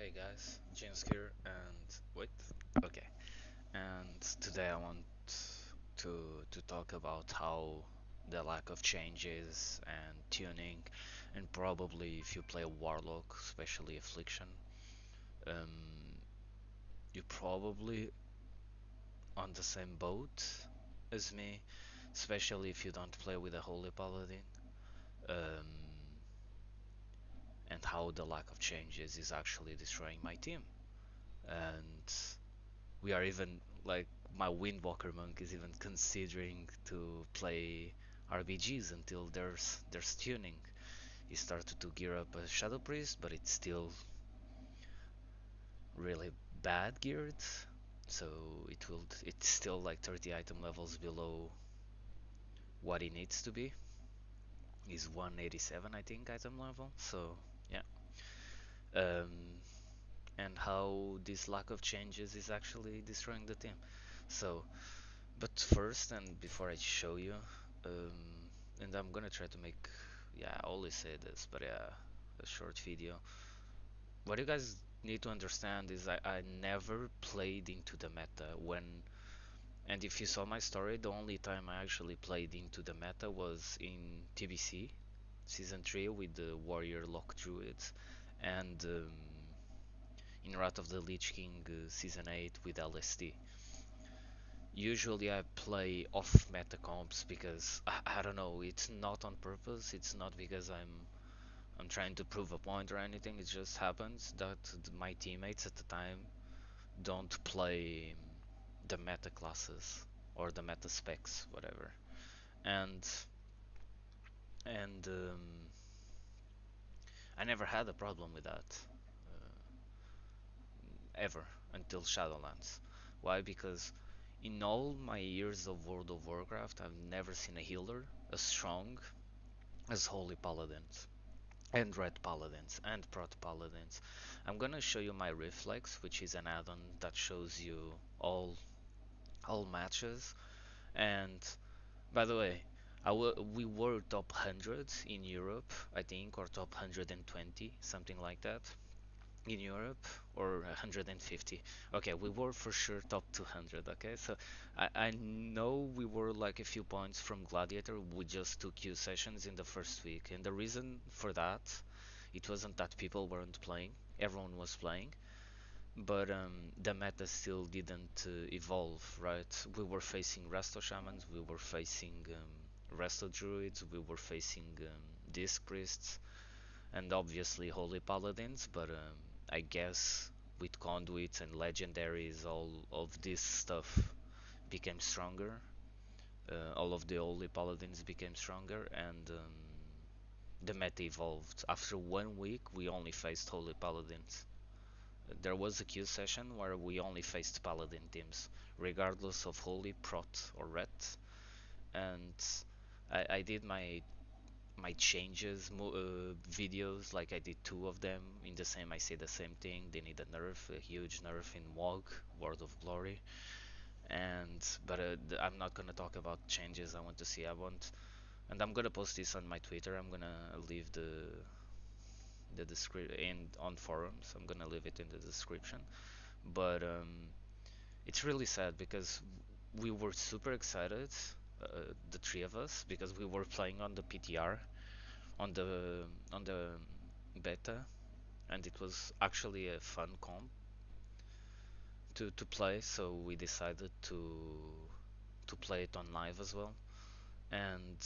Hey guys, James here, and wait, okay. And today I want to talk about how the lack of changes and tuning, and probably if you play a warlock, especially affliction, um, you're probably on the same boat as me, especially if you don't play with a holy paladin. Um, and how the lack of changes is actually destroying my team. And we are even like my Windwalker monk is even considering to play RBGs until there's tuning. He started to gear up a Shadow Priest, but it's still really bad geared. So it's still like 30 item levels below what it needs to be. He's 187 I think item level. So yeah. Um, and how this lack of changes is actually destroying the team. So but first, and before I show you, and I'm gonna try to make, yeah, I always say this, but yeah, a short video. What you guys need to understand is I never played into the meta and if you saw my story, the only time I actually played into the meta was in TBC season 3 with the Warrior Lock Druids, and in Wrath of the Lich King season 8 with LSD. Usually I play off meta comps because I don't know, it's not on purpose, it's not because I'm trying to prove a point or anything, it just happens that my teammates at the time don't play the meta classes or the meta specs, whatever. And and I never had a problem with that ever until Shadowlands. Why? Because in all my years of World of Warcraft, I've never seen a healer as strong as Holy Paladins and Red Paladins and Prot Paladins. I'm gonna show you my Reflex, which is an add-on that shows you all matches. And by the way, we were top 100 in Europe, I think, or top 120, something like that in Europe, or 150. Okay, we were for sure top 200. Okay, so I know we were like a few points from Gladiator with just 2 queue sessions in the first week, and the reason for that, it wasn't that people weren't playing, everyone was playing, but the meta still didn't evolve, right? We were facing Resto Shamans, we were facing Resto Druids, we were facing Disc Priests, and obviously Holy Paladins, but I guess with conduits and legendaries, all of this stuff became stronger. All of the Holy Paladins became stronger, and the meta evolved. After 1 week, we only faced Holy Paladins. There was a queue session where we only faced Paladin teams, regardless of Holy, Prot, or Ret, and I did my changes videos, like I did 2 of them in the same. I say the same thing, they need a nerf, a huge nerf in WoG, World of Glory. And but I'm not gonna talk about changes I want to see. I want, and I'm gonna post this on my Twitter. I'm gonna leave the description in on forums. I'm gonna leave it in the description. But it's really sad because we were super excited, the 3 of us, because we were playing on the PTR, on the beta, and it was actually a fun comp to play. So we decided to play it on live as well, and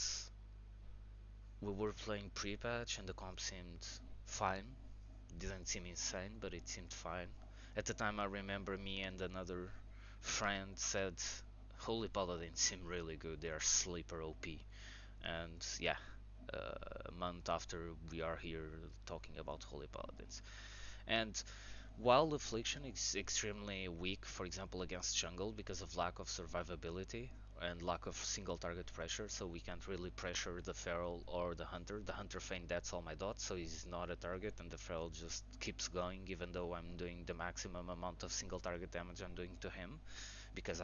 we were playing pre-patch, and the comp seemed fine. Didn't seem insane, but it seemed fine. At the time, I remember me and another friend said, "Holy Paladins seem really good. They are sleeper OP." And yeah, a month after, we are here talking about Holy Paladins. And while Affliction is extremely weak, for example, against jungle because of lack of survivability and lack of single target pressure, so we can't really pressure the Feral or the Hunter. The Hunter feint that's all my dots, so he's not a target, and the Feral just keeps going even though I'm doing the maximum amount of single target damage I'm doing to him, because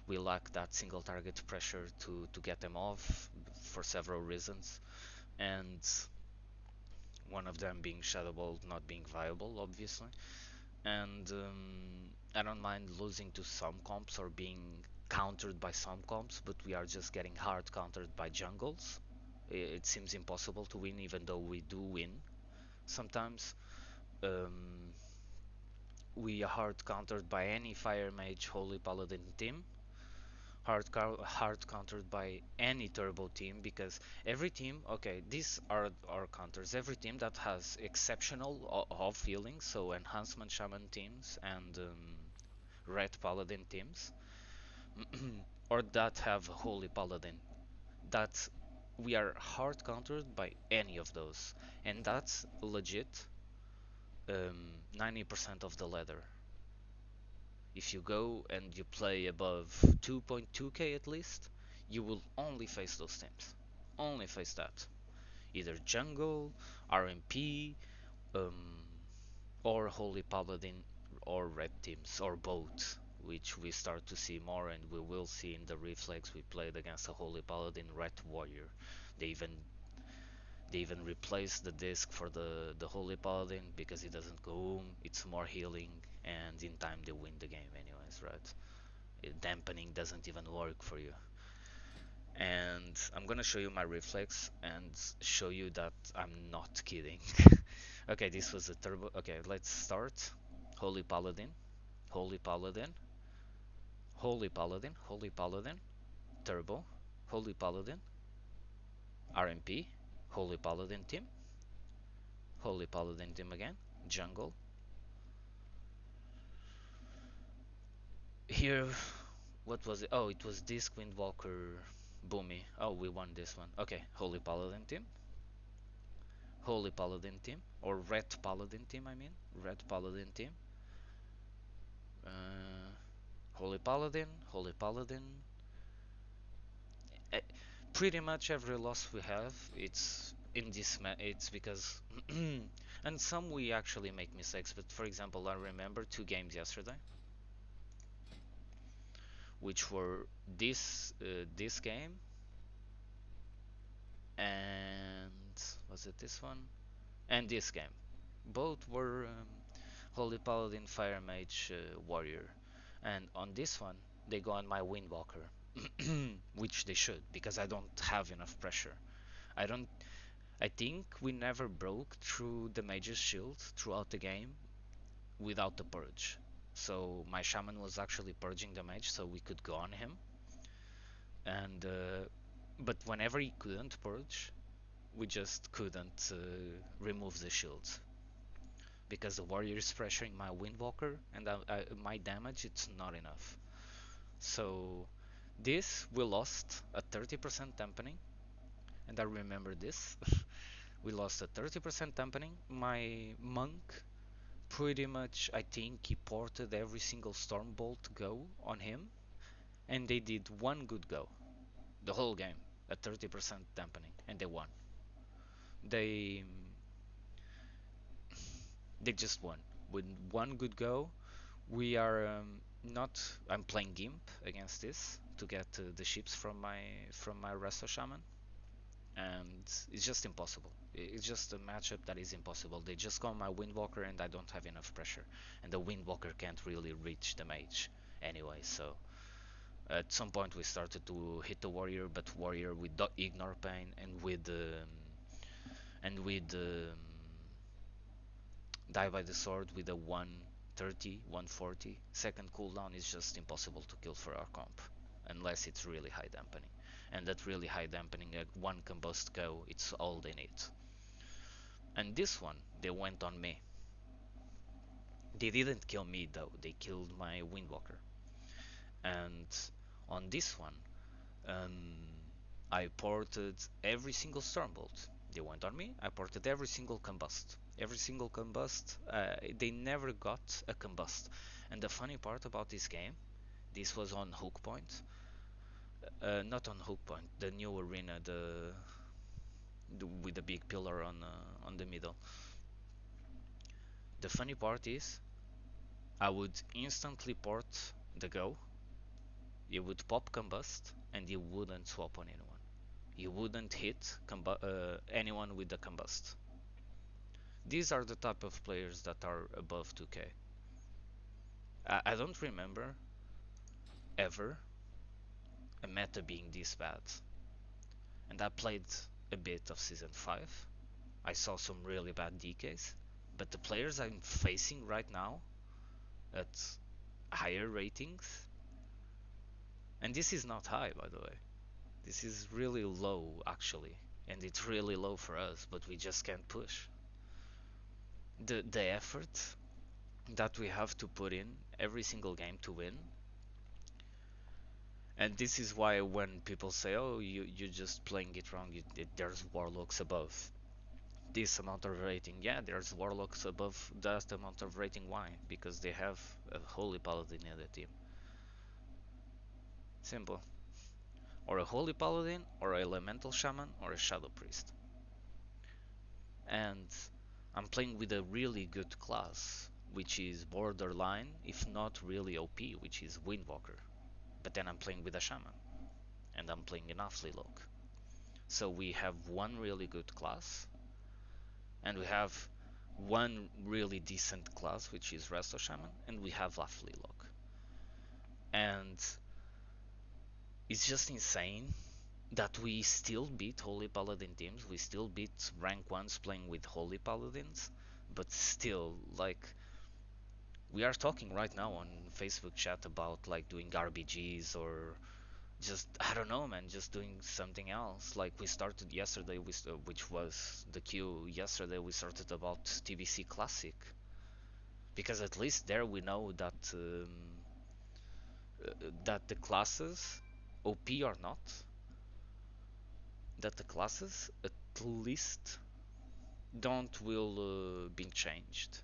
we lack that single target pressure to get them off for several reasons. And One of them being Shadow Ball not being viable, obviously. And I don't mind losing to some comps or being countered by some comps, but we are just getting hard countered by jungles. It seems impossible to win, even though we do win sometimes. Um, we are hard countered by any Fire Mage Holy Paladin team. Hard countered by any turbo team, because every team, okay, these are our counters. Every team that has exceptional off healing, so enhancement shaman teams and red paladin teams, or that have holy paladin, that we are hard countered by any of those, and that's legit 90% of the ladder. If you go and you play above 2.2k at least, you will only face those teams. Only face that. Either jungle, RMP, um, or Holy Paladin, or red teams, or both, which we start to see more, and we will see in the reflex. We played against a Holy Paladin red warrior. They even they even replaced the disc for the Holy Paladin because it doesn't go home. It's more healing, and in time they win the game anyways, right? Dampening doesn't even work for you. And I'm gonna show you my reflex and show you that I'm not kidding. Okay, this was a turbo. Okay, let's start. Holy Paladin, Holy Paladin, Holy Paladin, Holy Paladin, Turbo, Holy Paladin, RMP, Holy Paladin team, Holy Paladin team again, Jungle. Here, what was it? Oh, it was this Windwalker Boomy. Oh, we won this one. Okay, Holy Paladin team, Holy Paladin team, or Red Paladin team, I mean. Red Paladin team. Uh, Holy Paladin, Holy Paladin. Eh, Pretty much every loss we have, it's in this it's because and some we actually make mistakes, but for example, I remember two games yesterday, which were this game and was it this one and this game. Both were Holy Paladin Fire Mage Warrior, and on this one they go on my Windwalker, which they should, because I don't have enough pressure. I don't. I think we never broke through the Mage's shield throughout the game without the purge. So my shaman was actually purging the mage, so we could go on him. And but whenever he couldn't purge, we just couldn't remove the shields because the warrior is pressuring my Windwalker, and my damage it's not enough. So this we lost a 30% dampening, and I remember this. We lost a 30% dampening. My monk pretty much, I think he ported every single Stormbolt go on him, and they did one good go the whole game at 30% dampening, and they won. They they just won with one good go. We are not. I'm playing Gimp against this to get the ships from my Resto Shaman, and it's just impossible. It's just a matchup that is impossible. They just call my Windwalker, and I don't have enough pressure, and the Windwalker can't really reach the mage anyway. So at some point we started to hit the warrior, but warrior with ignore pain and with die by the sword with a 130, 140 second cooldown is just impossible to kill for our comp, unless it's really high dampening. And that really high dampening, one combust go, it's all they need. And this one, they went on me. They didn't kill me though, they killed my Windwalker. And on this one, um, I ported every single Stormbolt. They went on me, I ported every single combust. Every single combust, they never got a combust. And the funny part about this game, this was on Hook Point. Not on Hook Point, the new arena, with the big pillar on the middle. The funny part is, I would instantly port the go, you would pop combust, and you wouldn't swap on anyone. You wouldn't hit anyone with the combust. These are the type of players that are above 2K. I don't remember ever a meta being this bad. And I played a bit of Season 5. I saw some really bad DKs. But the players I'm facing right now at higher ratings, and this is not high by the way, this is really low actually, and it's really low for us, but we just can't push. The effort that we have to put in every single game to win. And this is why when people say, "Oh, you're just playing it wrong. There's warlocks above this amount of rating." Yeah, there's warlocks above that amount of rating. Why? Because they have a holy paladin in the team. Simple. Or a holy paladin, or a elemental shaman, or a shadow priest. And I'm playing with a really good class, which is borderline, if not really OP, which is Windwalker. But then I'm playing with a shaman, and I'm playing an Lock. So we have one really good class, and we have one really decent class, which is Resto Shaman, and we have Lock. And it's just insane that we still beat Holy Paladin teams, we still beat rank 1s playing with Holy Paladins, but still, like, we are talking right now on Facebook chat about like doing RBGs or just I don't know, man, just doing something else. Like we started yesterday with which was the queue yesterday. We started about TBC Classic because at least there we know that the classes, OP or not, that the classes at least don't will be changed.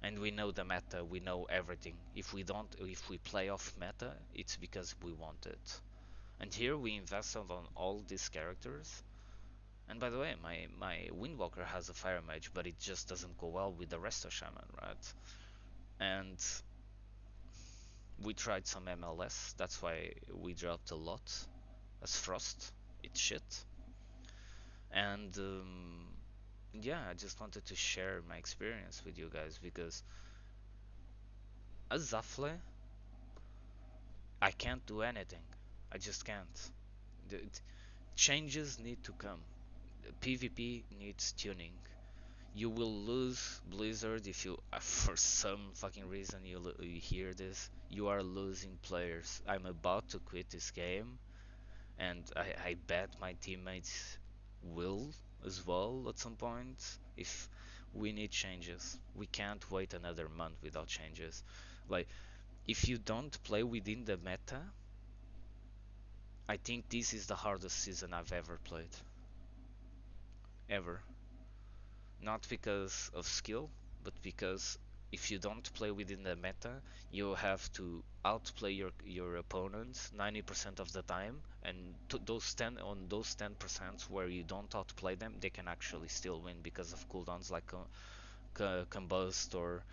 And we know the meta, we know everything. If we play off meta, it's because we want it. And here we invested on all these characters. And by the way, my Windwalker has a Fire Mage, but it just doesn't go well with the rest of Shaman, right? And we tried some MLS, that's why we dropped a lot as Frost. It's shit. And yeah, I just wanted to share my experience with you guys because as Zafle, I can't do anything. I just can't. The changes need to come. PvP needs tuning. You will lose Blizzard if you, for some fucking reason, you hear this. You are losing players. I'm about to quit this game, and I bet my teammates will as well at some point. If we need changes, we can't wait another month without changes. Like, if you don't play within the meta, I think this is the hardest season I've ever played. Ever. Not because of skill, but because if you don't play within the meta, you have to outplay your opponents 90% of the time, and those 10% where you don't outplay them, they can actually still win because of cooldowns like combust or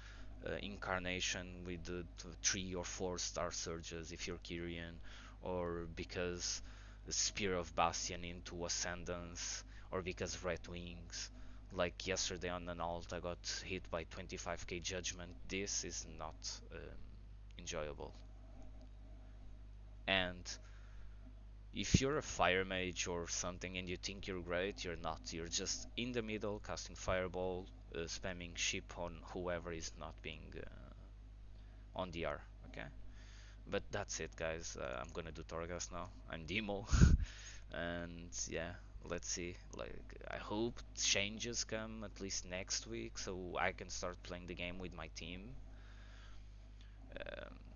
incarnation with the 3 or 4 star surges if you're Kyrian, or because the Spear of Bastion into Ascendance, or because Red Wings. Like yesterday on an alt, I got hit by 25k judgment. This is not enjoyable. And if you're a fire mage or something and you think you're great, you're not. You're just in the middle, casting fireball, spamming ship on whoever is not being on DR. Okay, but that's it, guys. I'm gonna do Torghast now. I'm Demo, and yeah, let's see. Like, I hope changes come at least next week, so I can start playing the game with my team.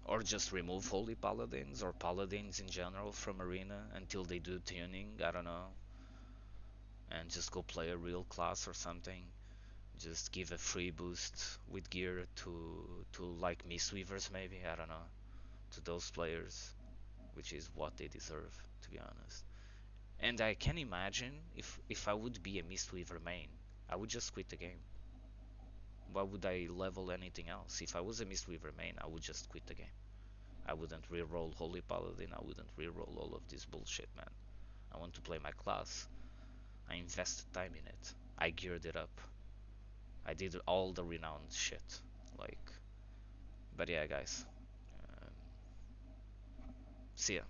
Or just remove Holy Paladins or Paladins in general from Arena until they do tuning. I don't know, and just go play a real class or something. Just give a free boost with gear to like Mistweavers maybe. I don't know, to those players, which is what they deserve, to be honest. And I can imagine if I would be a Mistweaver main, I would just quit the game. Why would I level anything else? If I was a Mistweaver main, I would just quit the game. I wouldn't reroll Holy Paladin, I wouldn't reroll all of this bullshit, man. I want to play my class. I invested time in it. I geared it up. I did all the renowned shit. Like, but yeah, guys. Um, See ya.